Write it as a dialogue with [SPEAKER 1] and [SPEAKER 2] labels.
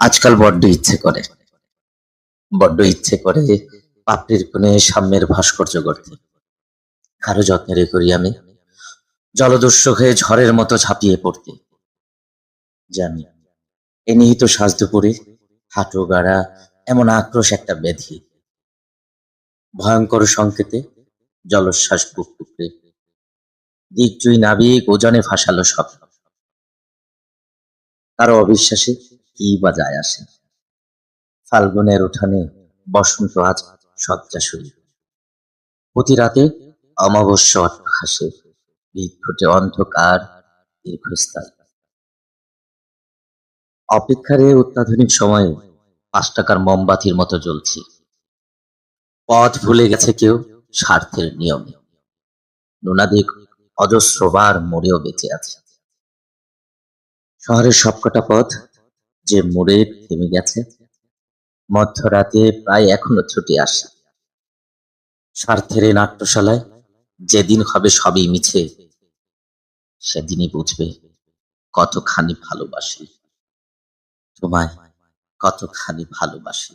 [SPEAKER 1] আজকাল বড্ড ইচ্ছে করে পাপড়ির কোণে সাম্যের ভাস্কর্য গড়তে। কারো যত্নেরে করি আমি জলদস্যু হয়ে ঝড়ের মতো ঝাঁপিয়ে পড়তে। জানি এ নিহিত সাজদুপুরে হাঁটু গাড়া এমন আক্রোশ একটা ব্যাধি, ভয়ঙ্কর সংকেতে জলোচ্ছ্বাস বুক টুকরে দিকজুই নাবিক ওজনে ভাসালো সব। কারো অবিশ্বাসে কি বা যায় আসে, ফাল্গুনের উঠানে বসন্ত আজ শয্যাশয়ী। প্রতি রাতে অমাবস্যা অট্টহাসে বিদ্ঘুটে অন্ধকার দীর্ঘস্থায়ী। অপেক্ষার এ অত্যাধুনিক সময়ে ৫ টাকার মোমবাতির মতো জ্বলছি। পথ ভুলে গেছে কেউ স্বার্থের নিয়মে, নুনাদিক অজস্রবার মরেও বেঁচে আছে। শহরের সবকটা পথ যে মোড়ে থেমে গেছে, মধ্যরাতে প্রায় এখনো ছুটে আসে। স্বার্থের এই নাট্যশালায় যেদিন হবে সবই মিছে, সেদিনই বুঝবে কতখানি ভালোবাসি তোমায়, কতখানি ভালোবাসি।